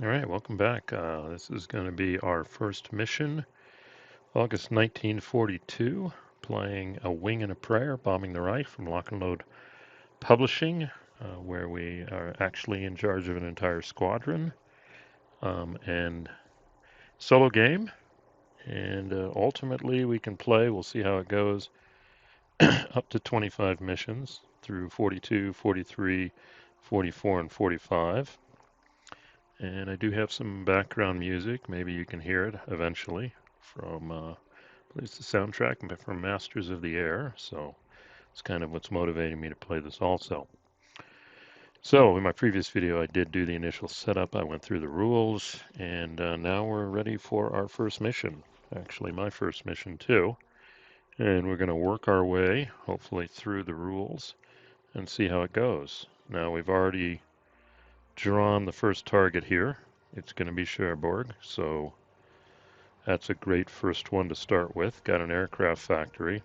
All right, welcome back. This is going to be our first mission, August 1942, playing A Wing and a Prayer, Bombing the Reich from Lock and Load Publishing, where we are actually in charge of an entire squadron and solo game. And ultimately, we can play, we'll see how it goes, up to 25 missions through 42, 43, 44, and 45. And I do have some background music. Maybe you can hear it eventually from, it's the soundtrack from Masters of the Air. So it's kind of what's motivating me to play this also. So in my previous video, I did do the initial setup. I went through the rules, and now we're ready for our first mission. Actually, my first mission too. And we're going to work our way, hopefully, through the rules and see how it goes. Now, we've already drawn the first target here. It's going to be Cherbourg, so that's a great first one to start with. Got an aircraft factory.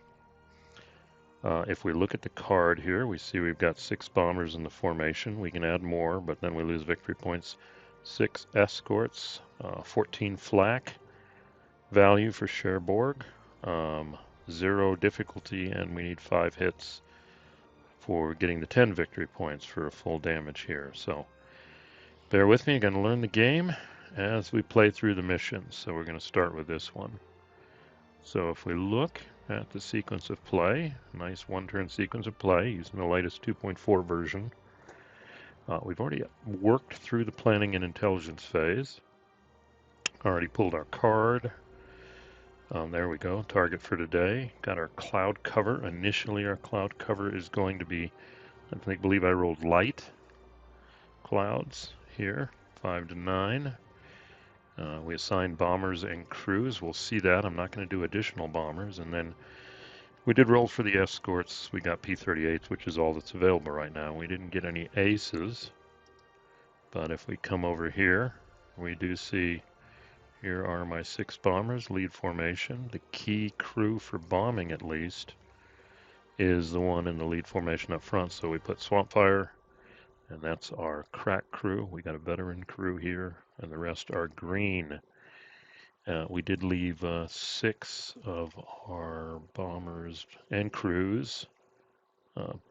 If we look at the card here, we see we've got 6 bombers in the formation. We can add more, but then we lose victory points. 6 escorts, 14 flak value for Cherbourg, 0 difficulty, and we need 5 hits for getting the 10 victory points for a full damage here. So bear with me, I'm going to learn the game as we play through the missions. So we're going to start with this one. So if we look at the sequence of play, nice one-turn sequence of play using the latest 2.4 version. We've already worked through the planning and intelligence phase. Already pulled our card. There we go, target for today. Got our cloud cover. Initially our cloud cover is going to be, I believe I rolled light clouds here, 5 to 9. We assigned bombers and crews. We'll see that. I'm not going to do additional bombers. And then we did roll for the escorts. We got P-38s, which is all that's available right now. We didn't get any aces. But if we come over here, we do see here are my 6 bombers, lead formation. The key crew for bombing, at least, is the one in the lead formation up front. So we put Swampfire, and that's our crack crew. We got a veteran crew here, and the rest are green. We did leave 6 of our bombers and crews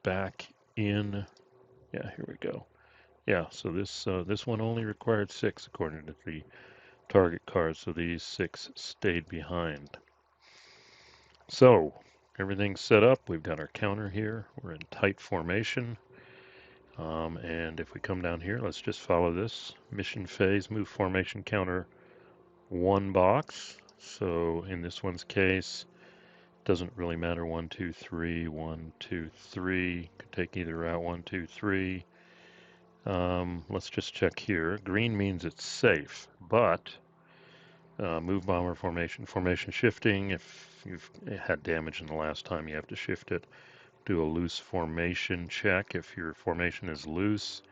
back in. Yeah, here we go. Yeah, so this one only required 6 according to the target card, so these 6 stayed behind. So everything's set up. We've got our counter here. We're in tight formation. And if we come down here, let's just follow this mission phase, move formation counter 1 box. So in this one's case, doesn't really matter 1, 2, 3, 1, 2, 3. Could take either route 1, 2, 3. Let's just check here. Green means it's safe, but move bomber formation shifting. If you've had damage in the last time, you have to shift it. Do a loose formation check. If your formation is loose,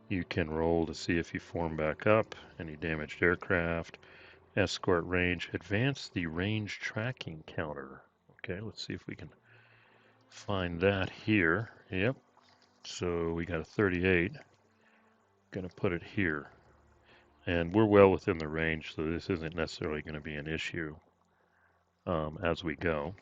you can roll to see if you form back up. Any damaged aircraft. Escort range. Advance the range tracking counter. Okay, let's see if we can find that here. Yep. So we got a 38. Gonna put it here. And we're well within the range, so this isn't necessarily going to be an issue as we go.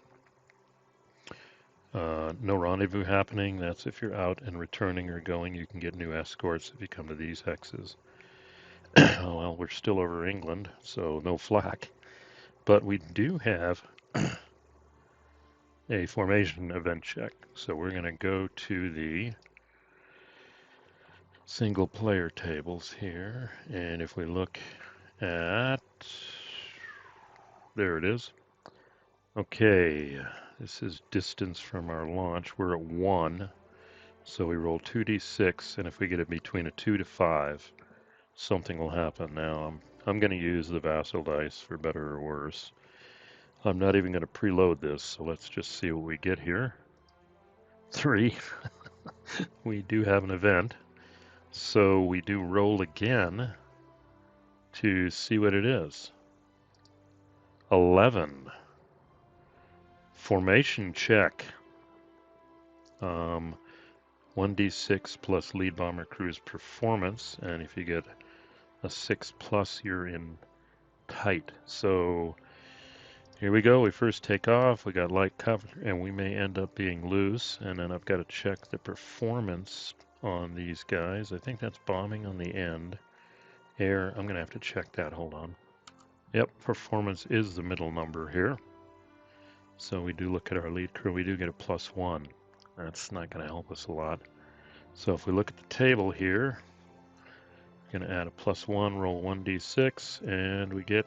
No rendezvous happening. That's if you're out and returning or going. You can get new escorts if you come to these hexes. Well, we're still over England, so no flak. But we do have a formation event check. So we're going to go to the single player tables here. And if we look at, there it is. Okay, this is distance from our launch. We're at 1, so we roll 2d6, and if we get it between a 2 to 5, something will happen. Now, I'm going to use the Vassal dice for better or worse. I'm not even going to preload this, so let's just see what we get here. 3. We do have an event, so we do roll again to see what it is. 11. Formation check. 1d6 plus lead bomber crew's performance, and if you get a 6+, you're in tight. So here we go. We first take off. We got light cover, and we may end up being loose. And then I've got to check the performance on these guys. I think that's bombing on the end. Air, I'm going to have to check that. Hold on. Yep, performance is the middle number here. So we do look at our lead crew. We do get a +1. That's not going to help us a lot. So if we look at the table here, we're going to add a +1, roll 1d6, and we get...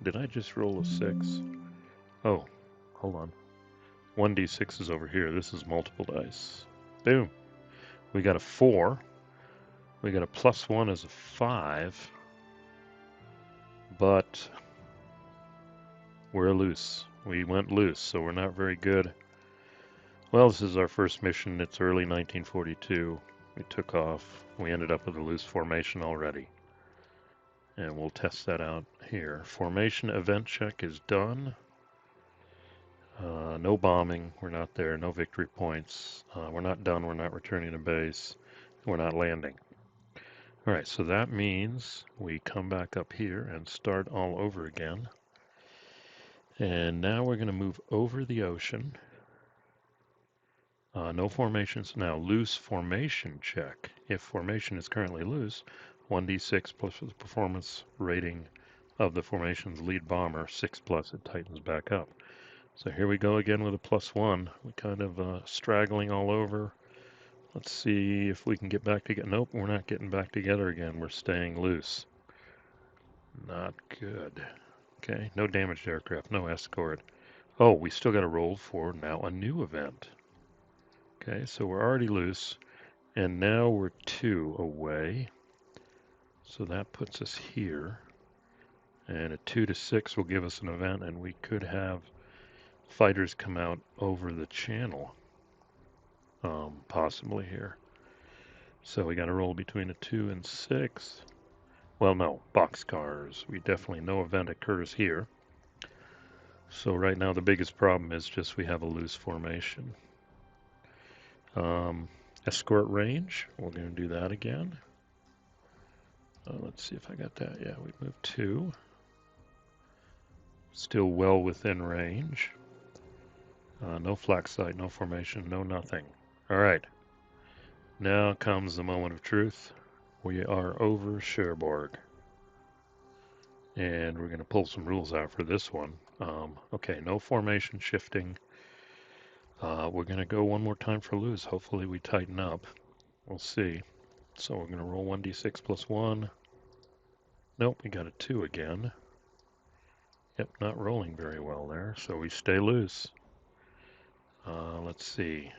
Did I just roll a 6? Oh, hold on. 1d6 is over here. This is multiple dice. Boom. We got a 4. We got a +1 as a 5. But we're loose. We went loose, so we're not very good. Well, this is our first mission. It's early 1942. We took off. We ended up with a loose formation already. And we'll test that out here. Formation event check is done. No bombing. We're not there. No victory points. We're not done. We're not returning to base. We're not landing. All right, so that means we come back up here and start all over again. And now we're going to move over the ocean. No formations. Now, loose formation check. If formation is currently loose, 1d6 plus the performance rating of the formation's lead bomber, 6+, it tightens back up. So here we go again with a +1. We kind of straggling all over. Let's see if we can get back together. Nope, we're not getting back together again. We're staying loose. Not good. Okay, no damaged aircraft, no escort. Oh, we still got to roll for now a new event. Okay, so we're already loose, and now we're 2 away. So that puts us here. And a 2 to 6 will give us an event, and we could have fighters come out over the channel, possibly here. So we got to roll between a 2 and 6. Well, no, boxcars. We definitely, no event occurs here. So right now the biggest problem is just we have a loose formation. Escort range, we're going to do that again. Let's see if I got that. Yeah, we moved 2. Still well within range. No flak sight, no formation, no nothing. All right. Now comes the moment of truth. We are over Cherbourg. And we're going to pull some rules out for this one. Okay, no formation shifting. We're going to go one more time for loose. Hopefully we tighten up. We'll see. So we're going to roll 1d6 plus 1. Nope, we got a 2 again. Yep, not rolling very well there, so we stay loose. Let's see.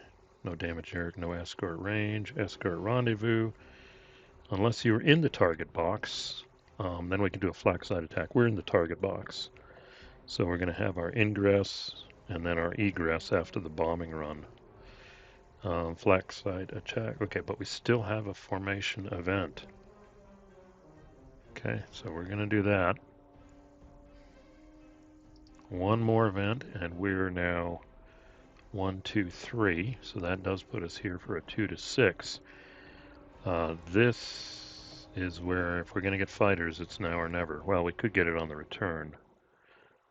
No damage here, no escort range, escort rendezvous. Unless you're in the target box, then we can do a flak side attack. We're in the target box. So we're going to have our ingress and then our egress after the bombing run. Flak side attack. Okay, but we still have a formation event. Okay, so we're going to do that. One more event, and we're now 1, 2, 3. So that does put us here for a 2 to 6. This is where, if we're going to get fighters, it's now or never. Well, we could get it on the return.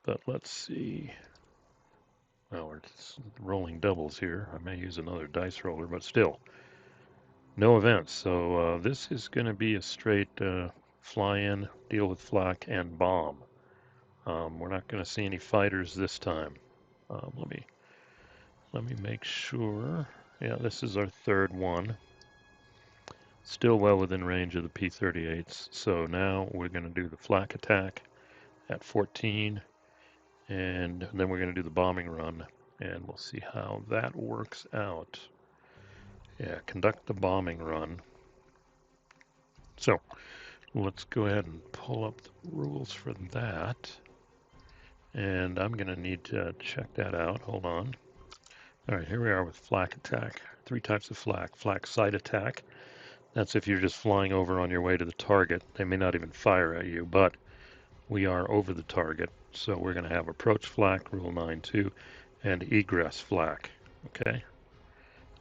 But let's see. Well, we're rolling doubles here. I may use another dice roller, but still. No events. So this is going to be a straight fly in, deal with flak, and bomb. We're not going to see any fighters this time. Let me make sure. Yeah, this is our third one. Still well within range of the P-38s. So now we're going to do the flak attack at 14. And then we're going to do the bombing run. And we'll see how that works out. Yeah, conduct the bombing run. So let's go ahead and pull up the rules for that. And I'm going to need to check that out. Hold on. All right, here we are with flak attack. 3 types of flak. Flak side attack. That's if you're just flying over on your way to the target. They may not even fire at you, but we are over the target. So we're going to have approach flak, rule 9-2, and egress flak. Okay.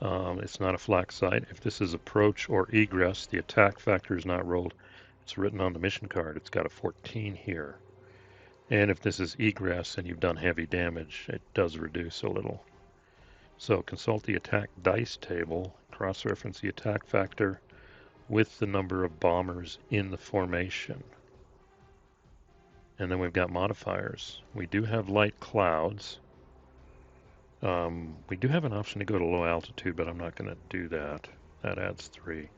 It's not a flak site. If this is approach or egress, the attack factor is not rolled, It's written on the mission card. It's got a 14 here. And if this is egress and you've done heavy damage, it does reduce a little. So consult the attack dice table, cross-reference the attack factor with the number of bombers in the formation. And then we've got modifiers. We do have light clouds. We do have an option to go to low altitude, but I'm not going to do that. That adds 3.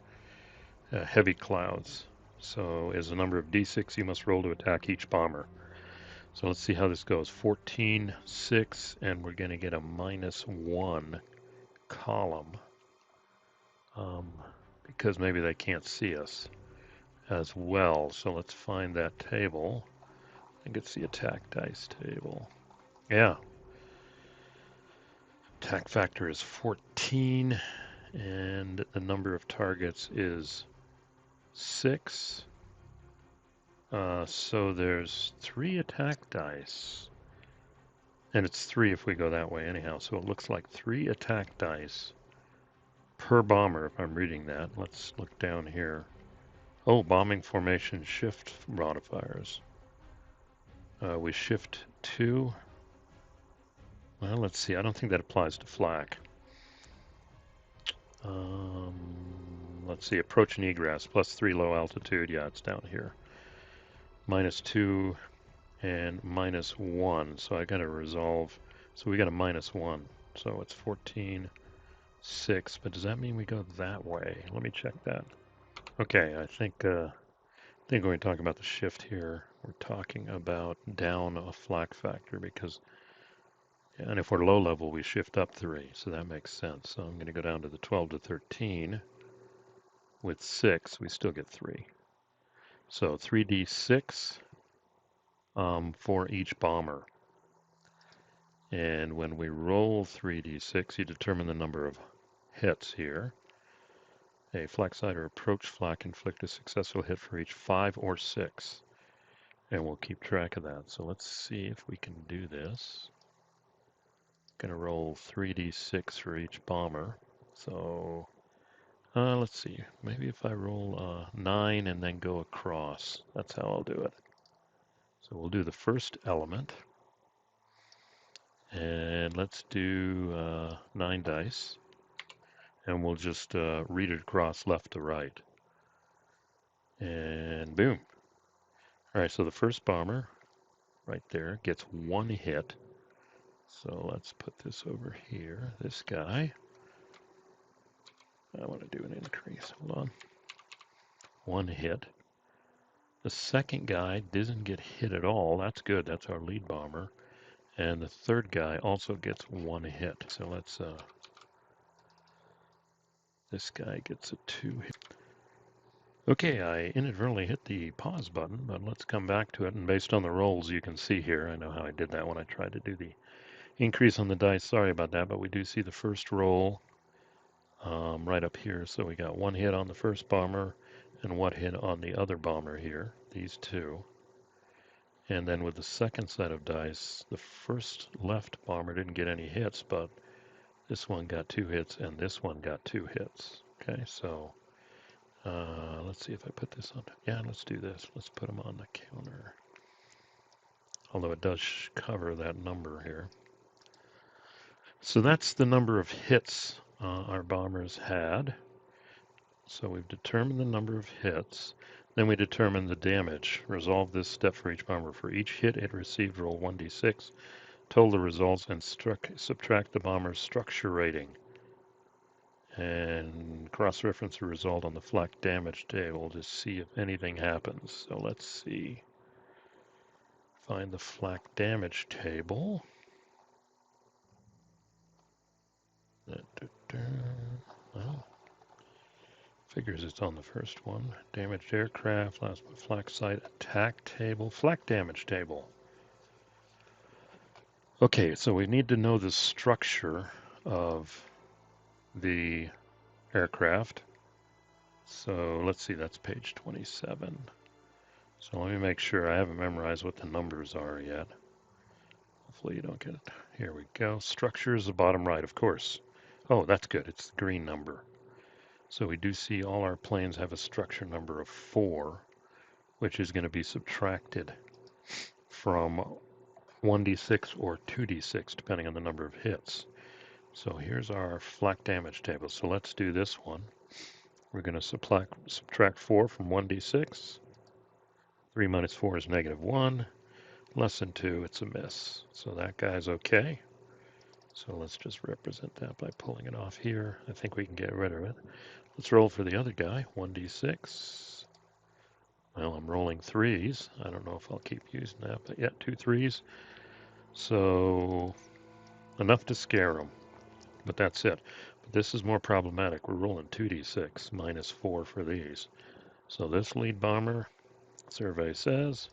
Heavy clouds. So as a number of d6 you must roll to attack each bomber. So let's see how this goes. 14, 6, and we're going to get a -1 column. Because maybe they can't see us as well. So let's find that table. I think it's the attack dice table. Yeah. Attack factor is 14, and the number of targets is 6. So there's 3 attack dice. And it's 3 if we go that way anyhow. So it looks like 3 attack dice per bomber if I'm reading that. Let's look down here. Oh, bombing formation shift modifiers. We shift 2. Well, let's see. I don't think that applies to flak. Let's see. Approach and egress. +3 low altitude. Yeah, it's down here. -2 and -1. So I got to resolve. So we got a -1. So it's 14, 6. But does that mean we go that way? Let me check that. Okay, I think when we talk about the shift here, we're talking about down a flak factor because, and if we're low level, we shift up 3, so that makes sense. So I'm going to go down to the 12 to 13. With 6, we still get 3. So 3d6 for each bomber. And when we roll 3d6, you determine the number of hits here. A flak side or approach flak inflict a successful hit for each 5 or 6. And we'll keep track of that. So let's see if we can do this. Gonna roll 3d6 for each bomber. So let's see. Maybe if I roll 9 and then go across, that's how I'll do it. So we'll do the first element. And let's do 9 dice. And we'll just read it across left to right. And boom. All right, so the first bomber right there gets 1 hit. So let's put this over here. This guy. I want to do an increase. Hold on. 1 hit. The second guy doesn't get hit at all. That's good. That's our lead bomber. And the third guy also gets 1 hit. So let's, this guy gets a 2 hit. Okay, I inadvertently hit the pause button, but let's come back to it. And based on the rolls you can see here, I know how I did that when I tried to do the increase on the dice. Sorry about that, but we do see the first roll right up here. So we got 1 hit on the first bomber and 1 hit on the other bomber here, these 2. And then with the second set of dice, the first left bomber didn't get any hits, but this one got 2 hits and this one got 2 hits. Okay, so let's see if I put this on. Yeah, let's do this. Let's put them on the counter. Although it does cover that number here. So that's the number of hits our bombers had. So we've determined the number of hits. Then we determine the damage. Resolve this step for each bomber. For each hit it received, roll 1d6. Total the results and subtract the bomber's structure rating. And cross-reference the result on the flak damage table to see if anything happens. So let's see. Find the flak damage table. Well, figures it's on the first one. Damaged aircraft, last flak site, attack table, flak damage table. Okay, so we need to know the structure of the aircraft. So let's see, that's page 27. So let me make sure I haven't memorized what the numbers are yet. Hopefully you don't get it. Here we go. Structure is the bottom right, of course. Oh, that's good. It's the green number. So we do see all our planes have a structure number of 4. which is going to be subtracted from 1d6 or 2d6, depending on the number of hits. So here's our flak damage table. So let's do this one. We're going to subtract 4 from 1d6. 3 minus 4 is -1. Less than 2, it's a miss. So that guy's okay. So let's just represent that by pulling it off here. I think we can get rid of it. Let's roll for the other guy, 1d6. Well, I'm rolling 3s. I don't know if I'll keep using that, but yeah, 2 3s. So enough to scare him, but that's it. But this is more problematic. We're rolling 2d6 -4 for these. So this lead bomber, survey says,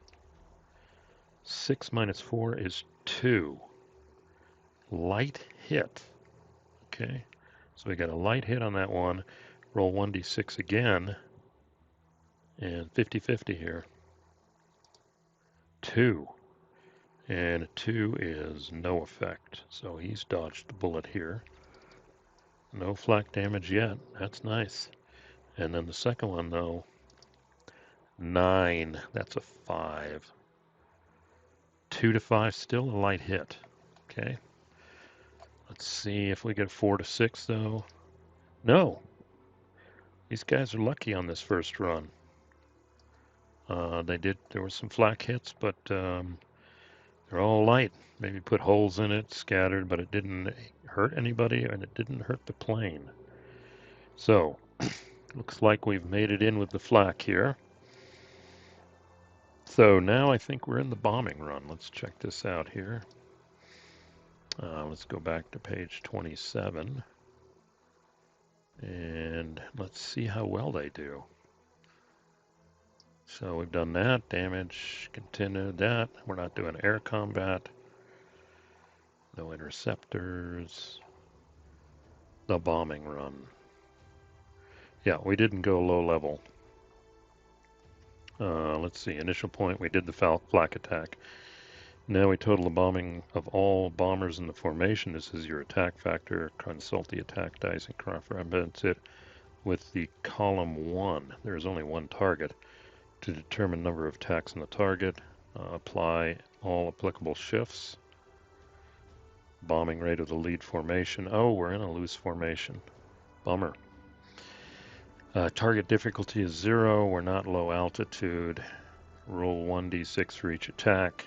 6 minus 4 is 2. Light hit. Okay, so we got a light hit on that one. Roll 1d6 again, and 50-50 here. 2. And 2 is no effect, so he's dodged the bullet here. No flak damage yet. That's nice. And then the second one, though, 9. That's a 5. 2 to 5, still a light hit. Okay. Let's see if we get 4 to 6, though. No. These guys are lucky on this first run. There were some flak hits, but they're all light. Maybe put holes in it, scattered, but it didn't hurt anybody, and it didn't hurt the plane. So, looks like we've made it in with the flak here. So now I think we're in the bombing run. Let's check this out here. Let's go back to page 27. And let's see how well they do. So we've done that, damage, continued that. We're not doing air combat. No interceptors. The bombing run. Yeah, we didn't go low level. Let's see, initial point, we did the flak attack. Now we total the bombing of all bombers in the formation. This is your attack factor. Consult the attack dice and cross-reference it with the column 1. There is only one target. To determine number of attacks on the target, apply all applicable shifts. Bombing rate of the lead formation. Oh, we're in a loose formation. Bummer. Target difficulty is 0. We're not low altitude. Roll 1d6 for each attack.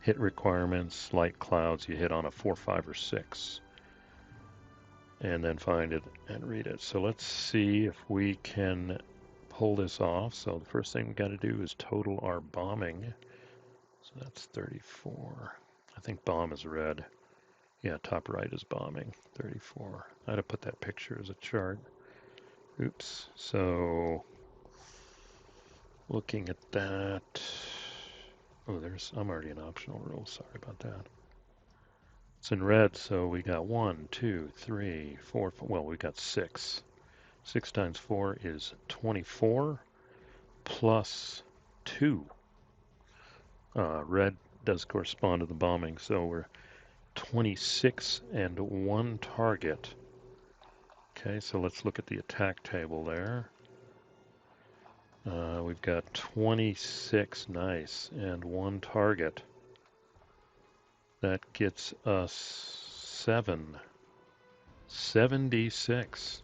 Hit requirements, light clouds, you hit on a 4, 5, or 6. And then find it and read it. So let's see if we can pull this off. So the first thing we got to do is total our bombing. So that's 34. I think bomb is red. Yeah, top right is bombing. 34. I had to put that picture as a chart. Oops. So looking at that. Oh, I'm already an optional rule. Sorry about that. It's in red, so we got 1, 2, 3, 4. Well, we got 6. 6 times 4 is 24 plus 2. Red does correspond to the bombing, so we're 26 and 1 target. Okay, so let's look at the attack table there. We've got 26, nice, and 1 target. That gets us 76.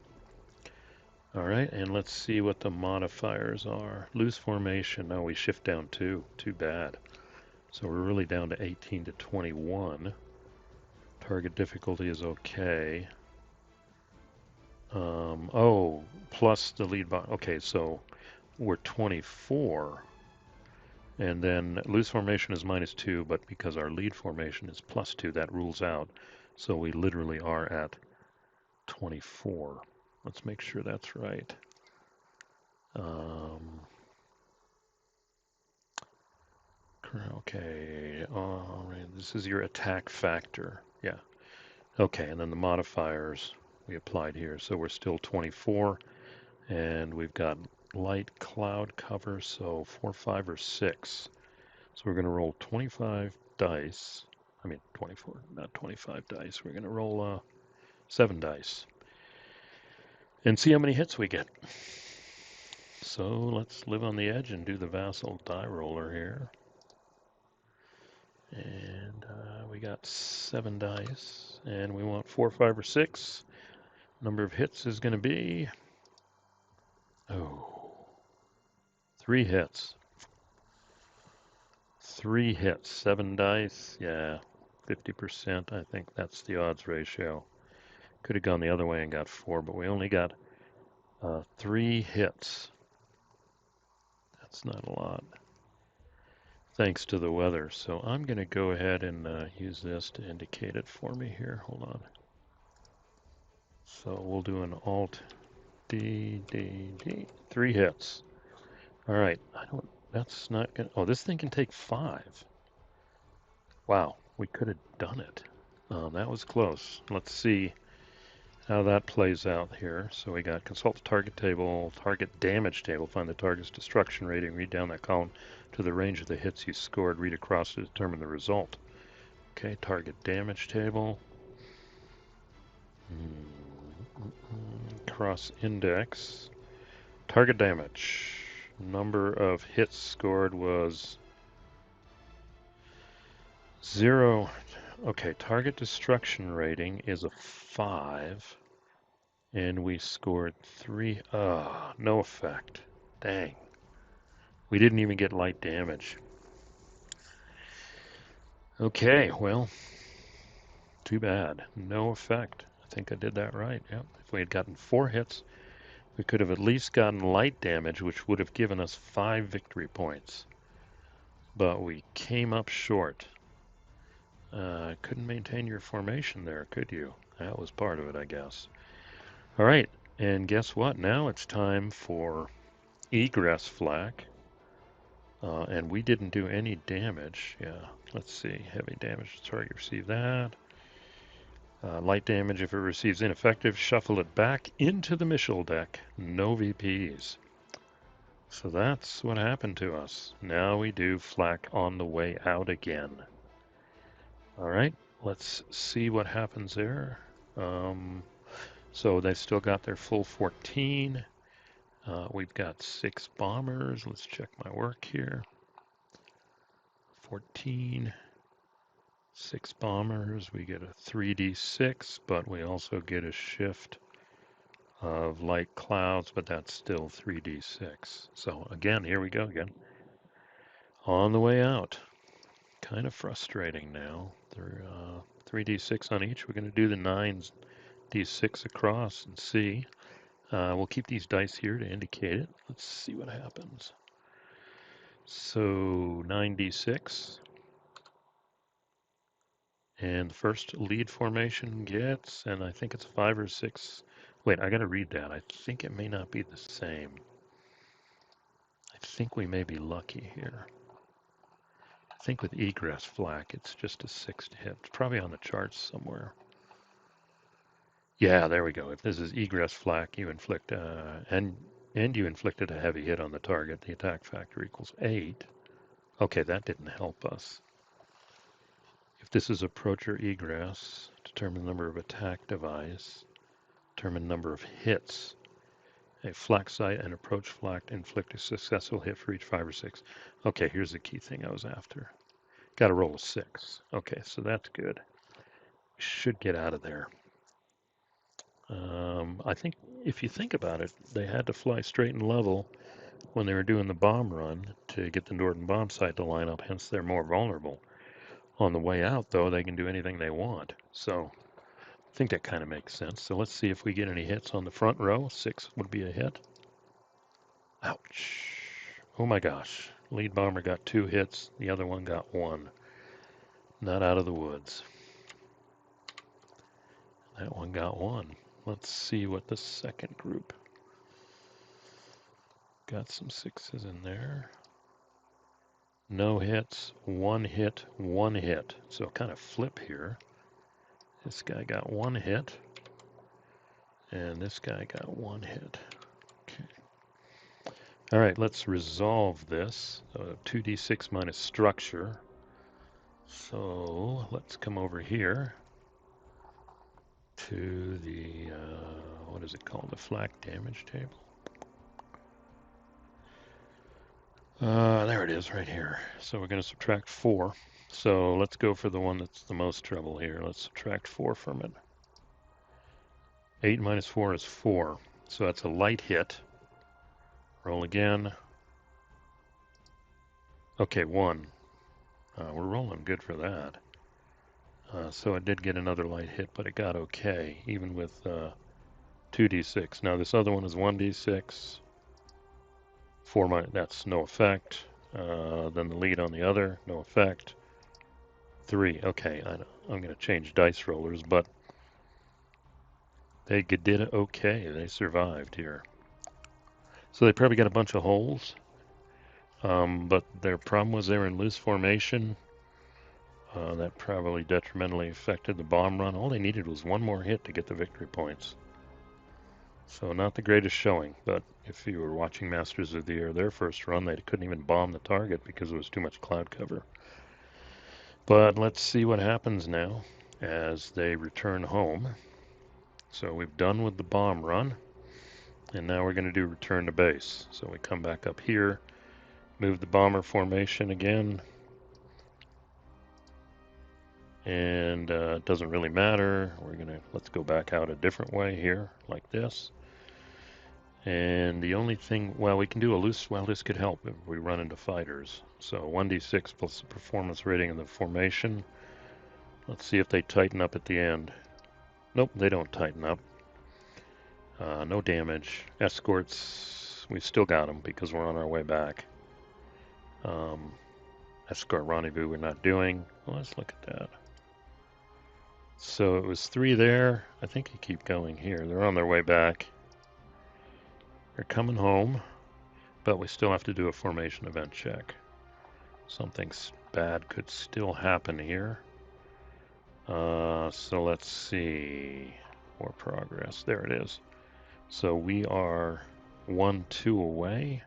All right, and let's see what the modifiers are. Loose formation, no, we shift down 2. Too bad. So we're really down to 18 to 21. Target difficulty is okay. Oh, plus the lead bomb. Okay, so we're 24. And then loose formation is -2, but because our lead formation is +2, that rules out. So we literally are at 24. Let's make sure that's right. Okay, all right, this is your attack factor. Yeah. Okay, and then the modifiers we applied here. So we're still 24, and we've got light cloud cover, so 4, 5, or 6. So we're going to roll 25 dice. I mean, 24, not 25 dice. We're going to roll 7 dice and see how many hits we get. So let's live on the edge and do the vassal die roller here. And we got 7 dice, and we want 4, 5, or 6. Number of hits is going to be 3 hits. 3 hits, 7 dice. Yeah, 50%. I think that's the odds ratio. Could have gone the other way and got 4, but we only got 3 hits. That's not a lot, thanks to the weather. So I'm going to go ahead and use this to indicate it for me here. Hold on. So we'll do an Alt D, D, D. 3 hits. All right. That's not going to, oh, this thing can take 5. Wow, we could have done it. That was close. Let's see how that plays out here. So we got consult the target table, target damage table, find the target's destruction rating, read down that column to the range of the hits you scored, read across to determine the result. Okay, target damage table. Cross index. Target damage. Number of hits scored was 0. Okay, target destruction rating is a 5. And we scored 3. No effect. Dang. We didn't even get light damage. Okay, well, too bad. No effect. I think I did that right. Yep. If we had gotten 4 hits, we could have at least gotten light damage, which would have given us 5 victory points. But we came up short. Couldn't maintain your formation there, could you? That was part of it, I guess. All right, and guess what? Now it's time for egress flak. And we didn't do any damage. Yeah, let's see. Heavy damage to target, receive that. Light damage, if it receives ineffective, shuffle it back into the missile deck. No VPs. So that's what happened to us. Now we do flak on the way out again. All right, let's see what happens there. So they've still got their full 14. We've got 6 bombers. Let's check my work here. 14. 6 bombers, we get a 3d6, but we also get a shift of light clouds, but that's still 3d6. So again, here we go again. On the way out. Kind of frustrating now. They're 3d6 on each. We're going to do the 9d6 across and see. We'll keep these dice here to indicate it. Let's see what happens. So 9d6. And the first lead formation gets, and I think it's 5 or 6. Wait, I got to read that. I think it may not be the same. I think we may be lucky here. I think with egress flak, it's just a 6 to hit. It's probably on the charts somewhere. Yeah, there we go. If this is egress flak, you inflict, and you inflicted a heavy hit on the target. The attack factor equals 8. Okay, that didn't help us. If this is approach or egress, determine the number of attack device. Determine number of hits. A flak sight and approach flak inflict a successful hit for each 5 or 6. Okay, here's the key thing I was after. Got to roll a 6. Okay, so that's good. Should get out of there. I think if you think about it, they had to fly straight and level when they were doing the bomb run to get the Norden bomb sight to line up, hence they're more vulnerable. On the way out, though, they can do anything they want. So I think that kind of makes sense. So let's see if we get any hits on the front row. 6 would be a hit. Ouch. Oh my gosh. Lead bomber got 2 hits. The other one got 1. Not out of the woods. That one got 1. Let's see what the second group. Got some 6s in there. No hits. 1 hit. 1 hit. So kind of flip here. This guy got 1 hit. And this guy got 1 hit. Okay. All right, let's resolve this. 2d6 minus structure. So let's come over here to the, what is it called? The flak damage table. There it is right here. So we're going to subtract 4. So let's go for the one that's the most trouble here. Let's subtract 4 from it. 8 minus 4 is 4. So that's a light hit. Roll again. Okay, 1. We're rolling good for that. So it did get another light hit, but it got okay, even with 2d6. Now this other one is 1d6. 4 minus, that's no effect. Then the lead on the other, no effect. 3, okay, I'm going to change dice rollers, but they did it okay. They survived here. So they probably got a bunch of holes, but their problem was they were in loose formation. That probably detrimentally affected the bomb run. All they needed was one more hit to get the victory points. So not the greatest showing, but if you were watching Masters of the Air, their first run, they couldn't even bomb the target because there was too much cloud cover. But let's see what happens now as they return home. So we've done with the bomb run, and now we're going to do return to base. So we come back up here, move the bomber formation again, and it doesn't really matter. Let's go back out a different way here, like this. And the only thing, well, we can do a loose, well, this could help if we run into fighters. So 1d6 plus the performance rating of the formation. Let's see if they tighten up at the end. Nope, they don't tighten up. No damage. Escorts, we still got them because we're on our way back. Escort rendezvous we're not doing. Well, let's look at that. So it was 3 there. I think you keep going here. They're on their way back. They're coming home, but we still have to do a formation event check. Something bad could still happen here. So let's see. More progress. There it is. So we are 1, 2 away.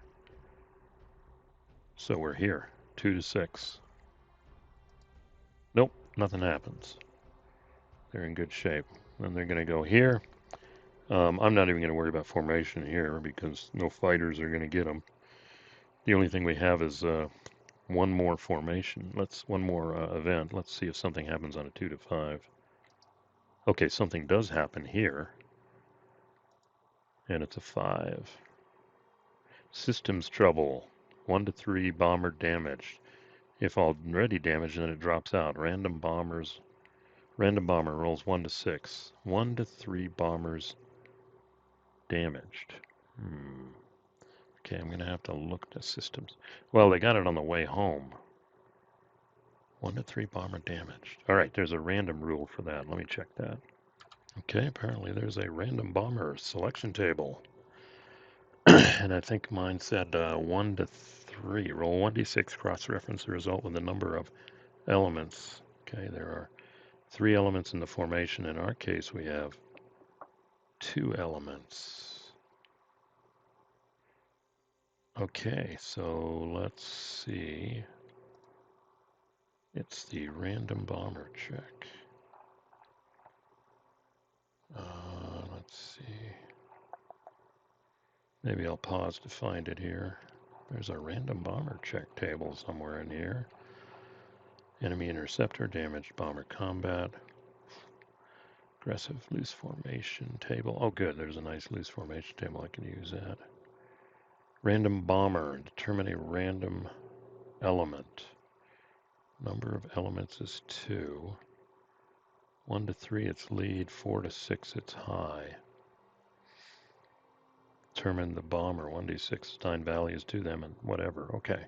So we're here. 2 to 6. Nope, nothing happens. They're in good shape. Then they're going to go here. I'm not even going to worry about formation here because no fighters are going to get them. The only thing we have is one more formation. One more event. Let's see if something happens on a 2 to 5. Okay, something does happen here, and it's a 5. Systems trouble. 1 to 3 bomber damaged. If already damaged, then it drops out. Random bomber rolls 1 to 6. 1 to 3 bombers damaged. Okay, I'm going to have to look at systems. Well, they got it on the way home. 1 to 3 bomber damaged. All right, there's a random rule for that. Let me check that. Okay, apparently there's a random bomber selection table. And I think mine said 1 to 3. Roll 1d6, cross-reference the result with the number of elements. Okay, there are 3 elements in the formation. In our case, we have 2 elements. Okay, so let's see. It's the random bomber check. Let's see. Maybe I'll pause to find it here. There's a random bomber check table somewhere in here. Enemy interceptor, damaged bomber combat, aggressive loose formation table. Oh good, there's a nice loose formation table. I can use that. Random bomber, determine a random element. Number of elements is 2. 1 to 3 it's lead, 4 to 6 it's high. Determine the bomber, 1d6 assign values to them and whatever. Okay.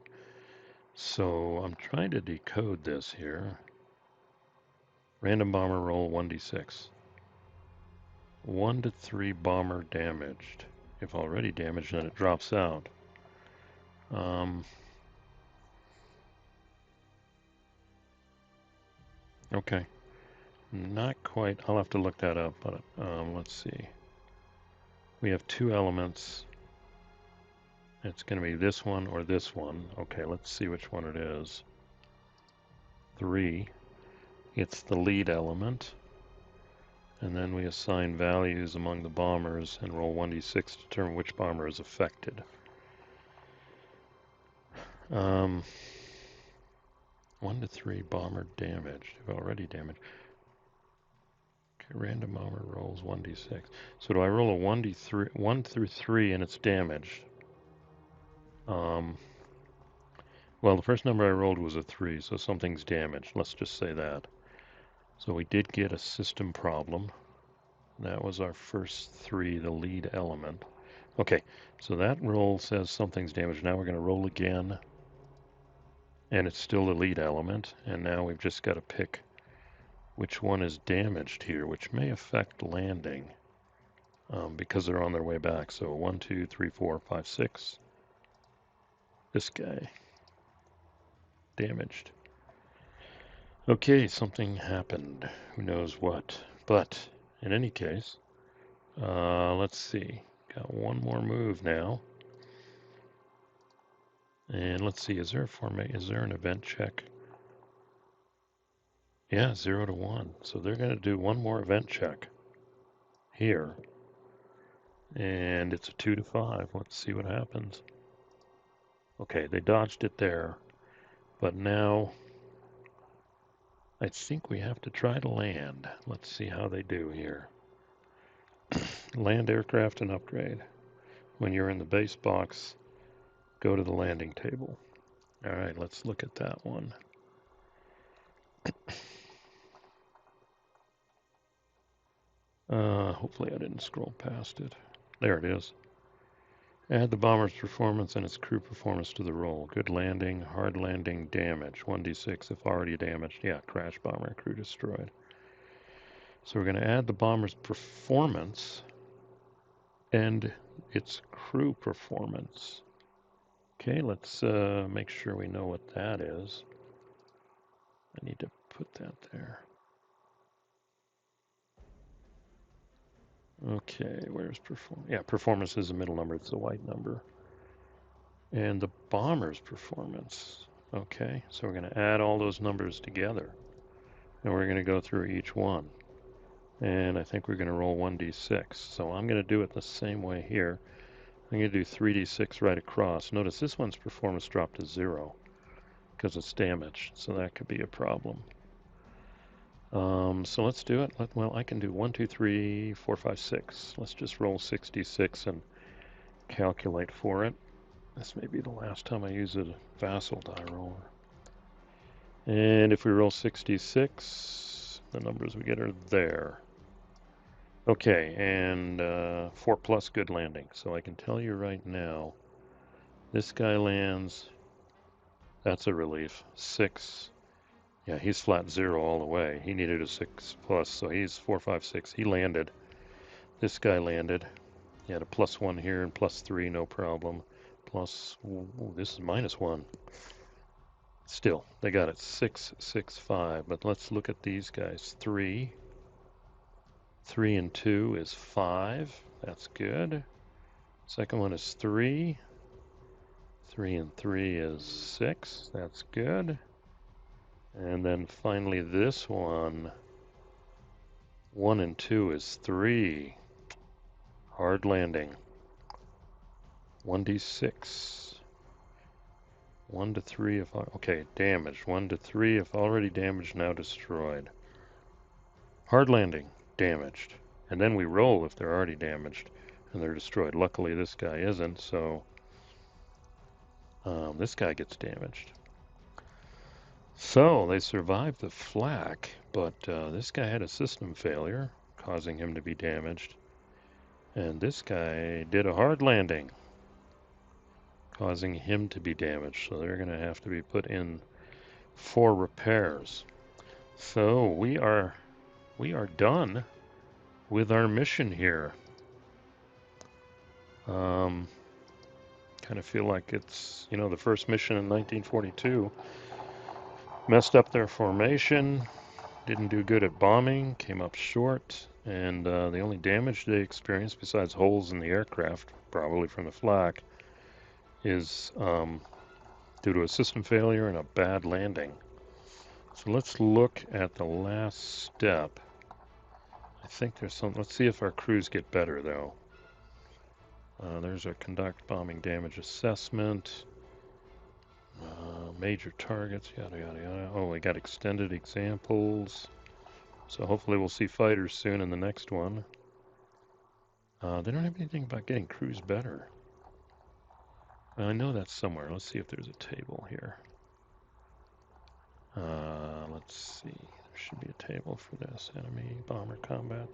So I'm trying to decode this here. Random bomber roll 1d6. 1 to 3 bomber damaged. If already damaged, then it drops out. Okay. Not quite. I'll have to look that up, but let's see. We have 2 elements. It's going to be this one or this one. Okay, let's see which one it is. 3. It's the lead element. And then we assign values among the bombers and roll 1d6 to determine which bomber is affected. 1 to 3 bomber damaged. Already damaged. Okay, random bomber rolls 1d6. So do I roll a 1d3, 1 through 3, and it's damaged? Well, the first number I rolled was a 3, so something's damaged. Let's just say that. So we did get a system problem. That was our first 3, the lead element. Okay, so that roll says something's damaged. Now we're going to roll again, and it's still the lead element. And now we've just got to pick which one is damaged here, which may affect landing because they're on their way back. So 1, 2, 3, 4, 5, 6. This guy damaged. Okay, something happened. Who knows what? But in any case, let's see. Got one more move now. And let's see, is there an event check? Yeah, 0 to 1. So they're going to do one more event check here. And it's a 2 to 5. Let's see what happens. Okay, they dodged it there. But now I think we have to try to land. Let's see how they do here. Land aircraft and upgrade. When you're in the base box, go to the landing table. All right, let's look at that one. Hopefully I didn't scroll past it. There it is. Add the bomber's performance and its crew performance to the roll. Good landing, hard landing, damage. 1d6 if already damaged. Yeah, crash bomber, crew destroyed. So we're going to add the bomber's performance and its crew performance. Okay, let's make sure we know what that is. I need to put that there. Okay, where's performance? Yeah, performance is the middle number. It's the white number. And the bomber's performance. Okay, so we're going to add all those numbers together. And we're going to go through each one. And I think we're going to roll 1d6. So I'm going to do it the same way here. I'm going to do 3d6 right across. Notice this one's performance dropped to 0 because it's damaged. So that could be a problem. So let's do it. Well, I can do 1, 2, 3, 4, 5, 6. Let's just roll 66 and calculate for it. This may be the last time I use a vassal die roller. And if we roll 66, the numbers we get are there. Okay, and 4 plus good landing. So I can tell you right now, this guy lands. That's a relief. 6. Yeah, he's flat 0 all the way. He needed a 6 plus, so he's 4, 5, 6. He landed. This guy landed. He had a +1 here and +3, no problem. Plus, ooh, this is -1. Still, they got it 6, 6, 5. But let's look at these guys. 3. 3 and 2 is 5. That's good. Second one is 3. 3 and 3 is 6. That's good. And then finally this one, 1 and 2 is 3. Hard landing. 1d6. 1 to 3 if okay, damaged. 1 to 3 if already damaged, now destroyed. Hard landing, damaged. And then we roll if they're already damaged and they're destroyed. Luckily this guy isn't, so this guy gets damaged. So they survived the flak, but this guy had a system failure, causing him to be damaged. And this guy did a hard landing, causing him to be damaged. So they're going to have to be put in for repairs. So we are done with our mission here. Kind of feel like it's, the first mission in 1942. Messed up their formation, didn't do good at bombing, came up short, and the only damage they experienced, besides holes in the aircraft, probably from the flak, is due to a system failure and a bad landing. So let's look at the last step. I think there's some, let's see if our crews get better though. There's our conduct bombing damage assessment. major targets, yada yada yada. Oh, we got extended examples. So hopefully we'll see fighters soon in the next one. They don't have anything about getting crews better. I know that's somewhere. Let's see if there's a table here. Let's see. There should be a table for this. Enemy bomber combat.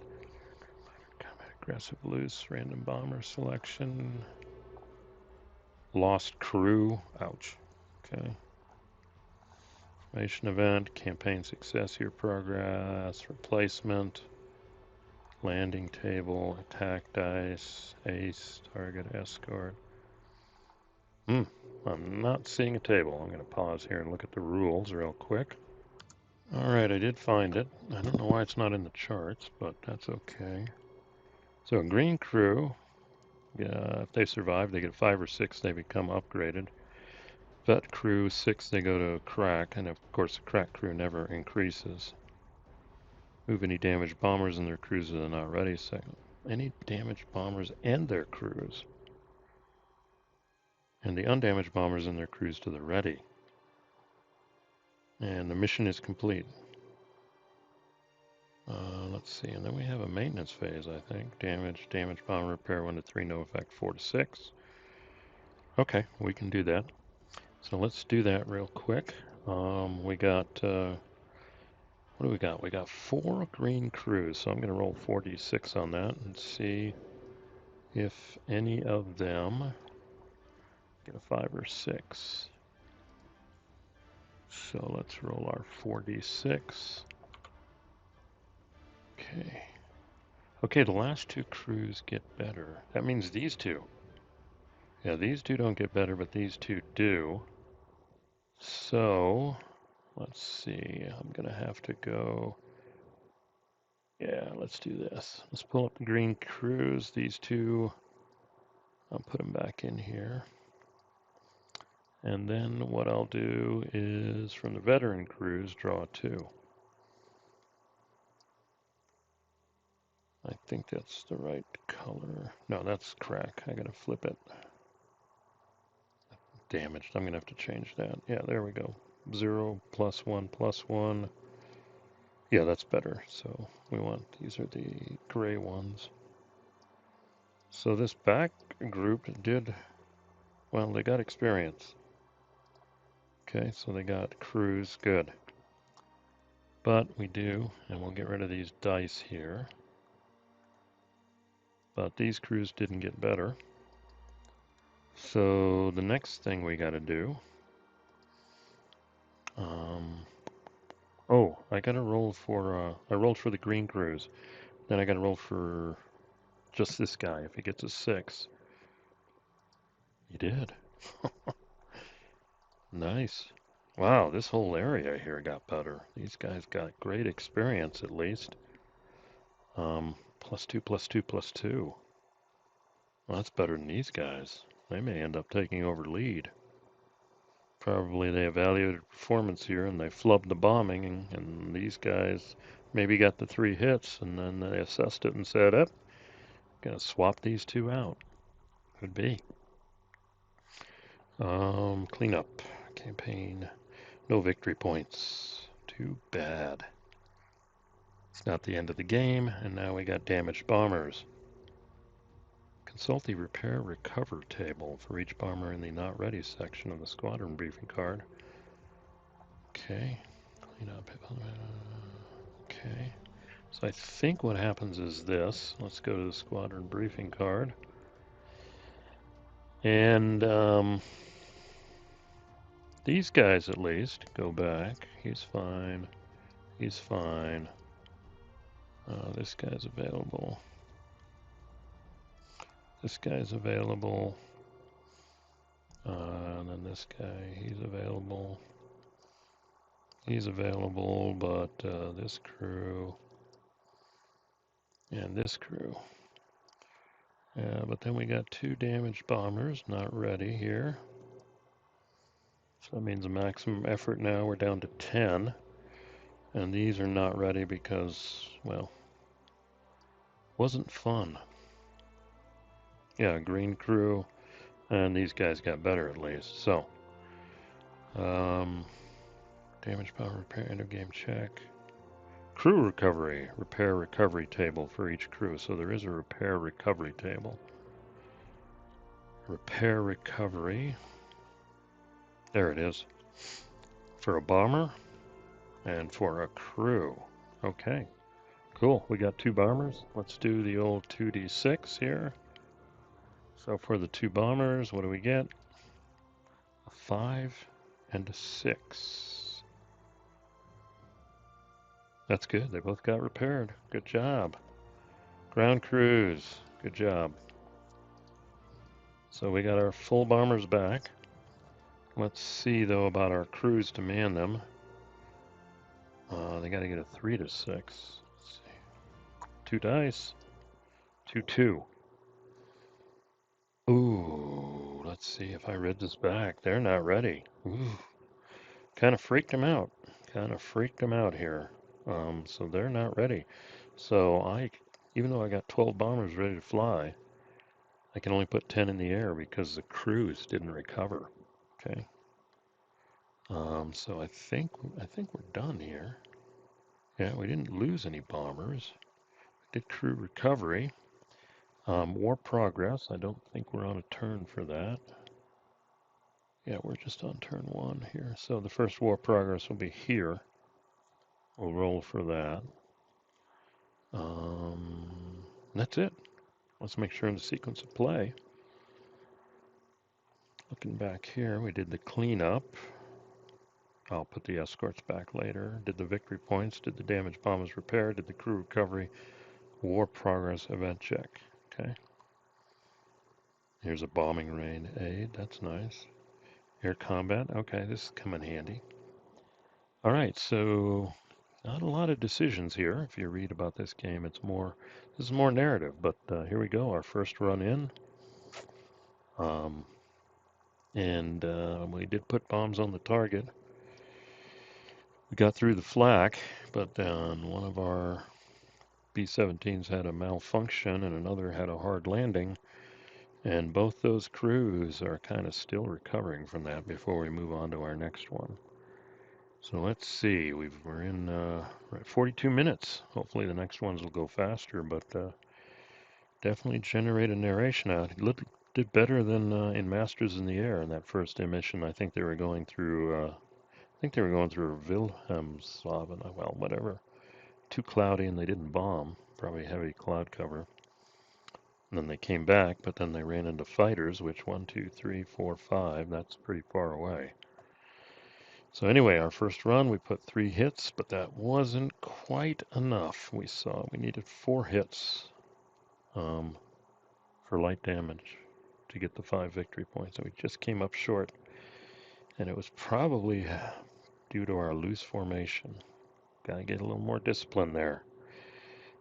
Combat aggressive loose. Random bomber selection. Lost crew. Ouch. Okay. Formation event. Campaign success here. Progress. Replacement. Landing table. Attack dice. Ace. Target escort. I'm not seeing a table. I'm going to pause here and look at the rules real quick. Alright, I did find it. I don't know why it's not in the charts, but that's okay. So green crew, if they survive, they get 5 or 6, they become upgraded. Vet crew, 6, they go to crack, and of course the crack crew never increases. Move any damaged bombers and their crews to the not ready segment. Any damaged bombers and their crews. And the undamaged bombers and their crews to the ready. And the mission is complete. Let's see, and then we have a maintenance phase, I think. Damage bomber repair 1 to 3, no effect 4 to 6. Okay, we can do that. So let's do that real quick. We got, what do we got? We got 4 green crews, so I'm going to roll 4d6 on that and see if any of them get a 5 or 6. So let's roll our 4d6. Okay. Okay, the last 2 crews get better. That means these 2. Yeah, these 2 don't get better, but these 2 do. So, let's see. I'm going to have to go. Yeah, let's do this. Let's pull up the green crews. These 2, I'll put them back in here. And then what I'll do is from the veteran crews, draw 2. I think that's the right color. No, that's crack. I gotta flip it. Damaged. I'm gonna have to change that. Yeah, there we go. 0 plus 1 plus 1. Yeah, that's better. So we want, these are the gray ones. So this back group did, well, they got experience. Okay, so they got crews, good. But we do, and we'll get rid of these dice here. But these crews didn't get better. So the next thing we got to do, oh, I got to roll for, I rolled for the green crews. Then I got to roll for just this guy. If he gets a 6, he did. Nice. Wow, this whole area here got better. These guys got great experience at least. Plus 2, plus 2, plus 2. Well, that's better than these guys. They may end up taking over lead. Probably they evaluated performance here and they flubbed the bombing, and these guys maybe got the 3 hits and then they assessed it and said, "Up, gonna swap these 2 out." Could be. Cleanup campaign. No victory points. Too bad. It's not the end of the game, and now we got damaged bombers. Consult the repair recover table for each bomber in the not ready section of the squadron briefing card. Okay, clean up. Okay, so I think what happens is this. Let's go to the squadron briefing card. And these guys at least go back. He's fine. He's fine. This guy's available. This guy's available. And then this guy, he's available. He's available, but this crew and this crew. But then we got 2 damaged bombers not ready here. So that means a maximum effort now. We're down to 10. And these are not ready because, well, wasn't fun. Yeah, green crew. And these guys got better at least. So, Damage bomb repair, end of game check. Crew recovery, repair recovery table for each crew. So there is a repair recovery table. Repair recovery. There it is. For a bomber and for a crew. Okay, cool. We got 2 bombers. Let's do the old 2d6 here. So for the 2 bombers, what do we get? A 5 and a 6. That's good. They both got repaired. Good job. Ground crews. Good job. So we got our full bombers back. Let's see, though, about our crews to man them. They got to get a 3 to 6. Let's see. 2 dice. 2, 2. Ooh, let's see if I read this back. They're not ready. Ooh, kind of freaked them out. Kind of freaked them out here. So they're not ready. So even though I got 12 bombers ready to fly, I can only put 10 in the air because the crews didn't recover. Okay. So I think we're done here. Yeah, we didn't lose any bombers. Did crew recovery. War progress. I don't think we're on a turn for that. Yeah, we're just on turn 1 here. So the first war progress will be here. We'll roll for that. That's it. Let's make sure in the sequence of play. Looking back here, we did the cleanup. I'll put the escorts back later. Did the victory points, did the damage bombers repair, did the crew recovery, war progress event check. Okay. Here's a bombing rain aid. That's nice. Air combat. Okay, this is coming handy. All right, so not a lot of decisions here. If you read about this game, this is more narrative, but here we go, our first run in. And we did put bombs on the target. We got through the flak, but then one of our B-17s had a malfunction and another had a hard landing. And both those crews are kind of still recovering from that before we move on to our next one. So let's see, we're in 42 minutes. Hopefully the next ones will go faster, but definitely generate a narration out. It did better than in Masters in the Air in that first emission. I think they were going through Wilhelmshaven, well, whatever. Too cloudy and they didn't bomb, probably heavy cloud cover. And then they came back, but then they ran into fighters, which 1, 2, 3, 4, 5, that's pretty far away. So anyway, our first run, we put 3 hits, but that wasn't quite enough. We needed 4 hits for light damage to get the 5 victory points, and we just came up short. And it was probably due to our loose formation. Got to get a little more discipline there.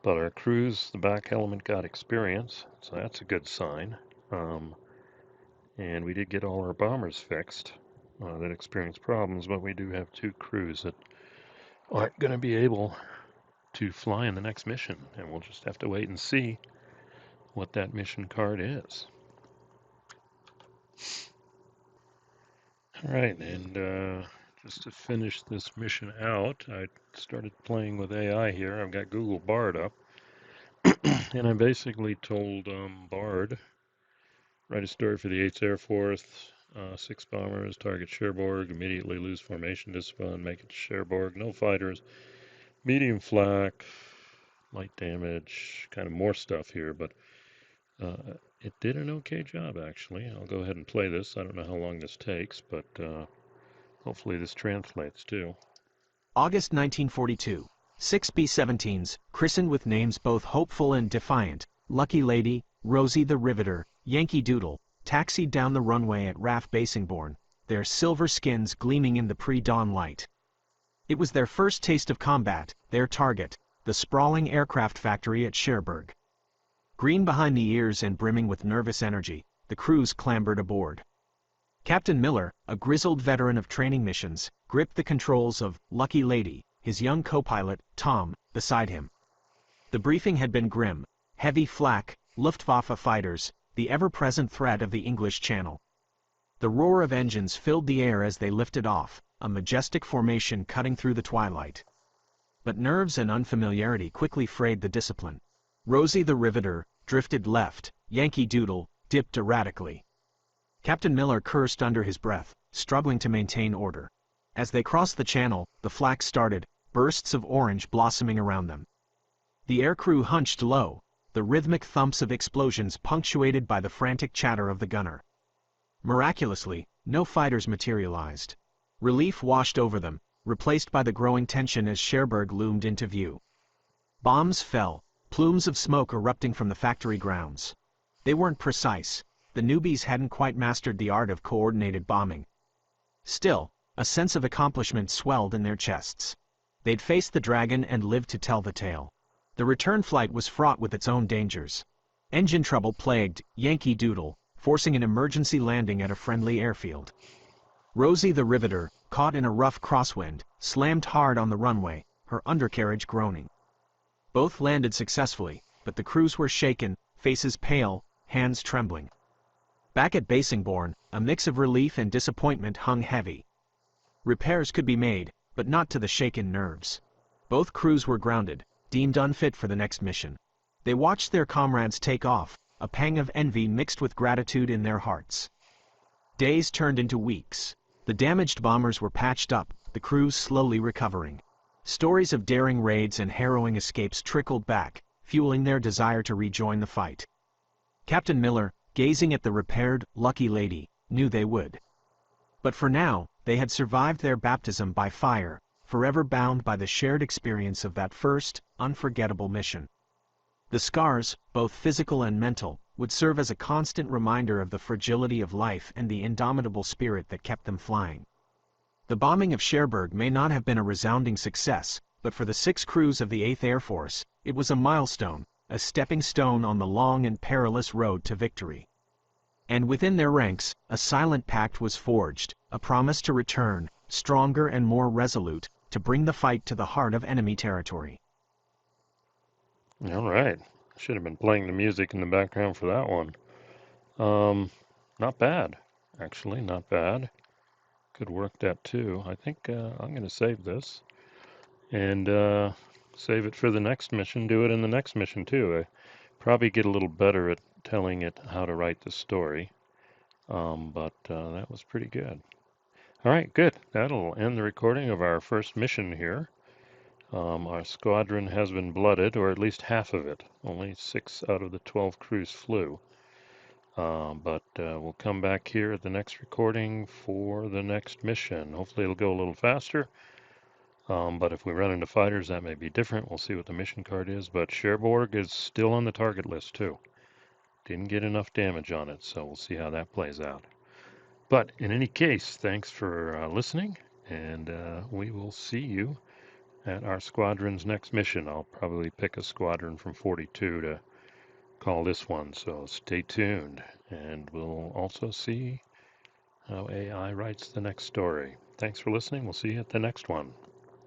But our crews, the back element got experience, so that's a good sign. And we did get all our bombers fixed that experienced problems, but we do have 2 crews that aren't going to be able to fly in the next mission, and we'll just have to wait and see what that mission card is. All right, and just to finish this mission out, I started playing with AI here. I've got Google Bard up, and I basically told Bard, write a story for the 8th Air Force, 6 bombers, target Cherbourg, immediately lose formation discipline, make it to Cherbourg, no fighters, medium flak, light damage, kind of more stuff here, but it did an okay job, actually. I'll go ahead and play this. I don't know how long this takes, but hopefully this translates too. August 1942. 6 B-17s, christened with names both hopeful and defiant, Lucky Lady, Rosie the Riveter, Yankee Doodle, taxied down the runway at RAF Basingbourn, their silver skins gleaming in the pre-dawn light. It was their first taste of combat, their target, the sprawling aircraft factory at Cherbourg. Green behind the ears and brimming with nervous energy, the crews clambered aboard. Captain Miller, a grizzled veteran of training missions, gripped the controls of Lucky Lady, his young co-pilot, Tom, beside him. The briefing had been grim: heavy flak, Luftwaffe fighters, the ever-present threat of the English Channel. The roar of engines filled the air as they lifted off, a majestic formation cutting through the twilight. But nerves and unfamiliarity quickly frayed the discipline. Rosie the Riveter drifted left, Yankee Doodle dipped erratically. Captain Miller cursed under his breath, struggling to maintain order. As they crossed the channel, the flak started, bursts of orange blossoming around them. The aircrew hunched low, the rhythmic thumps of explosions punctuated by the frantic chatter of the gunner. Miraculously, no fighters materialized. Relief washed over them, replaced by the growing tension as Cherbourg loomed into view. Bombs fell, plumes of smoke erupting from the factory grounds. They weren't precise. The newbies hadn't quite mastered the art of coordinated bombing. Still, a sense of accomplishment swelled in their chests. They'd faced the dragon and lived to tell the tale. The return flight was fraught with its own dangers. Engine trouble plagued Yankee Doodle, forcing an emergency landing at a friendly airfield. Rosie the Riveter, caught in a rough crosswind, slammed hard on the runway, her undercarriage groaning. Both landed successfully, but the crews were shaken, faces pale, hands trembling. Back at Basingbourne, a mix of relief and disappointment hung heavy. Repairs could be made, but not to the shaken nerves. Both crews were grounded, deemed unfit for the next mission. They watched their comrades take off, a pang of envy mixed with gratitude in their hearts. Days turned into weeks. The damaged bombers were patched up, the crews slowly recovering. Stories of daring raids and harrowing escapes trickled back, fueling their desire to rejoin the fight. Captain Miller, gazing at the repaired Lucky Lady, knew they would. But for now, they had survived their baptism by fire, forever bound by the shared experience of that first, unforgettable mission. The scars, both physical and mental, would serve as a constant reminder of the fragility of life and the indomitable spirit that kept them flying. The bombing of Cherbourg may not have been a resounding success, but for the 6 crews of the 8th Air Force, it was a milestone, a stepping stone on the long and perilous road to victory. And within their ranks, a silent pact was forged, a promise to return, stronger and more resolute, to bring the fight to the heart of enemy territory. All right. Should have been playing the music in the background for that one. Not bad, actually, not bad. Could work that too. I think I'm going to save this and save it for the next mission. Do it in the next mission too. I probably get a little better at telling it how to write the story, but that was pretty good. All right, good. That'll end the recording of our first mission here. Our squadron has been blooded, or at least half of it. Only 6 out of the 12 crews flew. But we'll come back here at the next recording for the next mission. Hopefully it'll go a little faster. But if we run into fighters, that may be different. We'll see what the mission card is. But Cherbourg is still on the target list, too. Didn't get enough damage on it, so we'll see how that plays out. But in any case, thanks for listening, and we will see you at our squadron's next mission. I'll probably pick a squadron from 42 to call this one, so stay tuned. And we'll also see how AI writes the next story. Thanks for listening. We'll see you at the next one.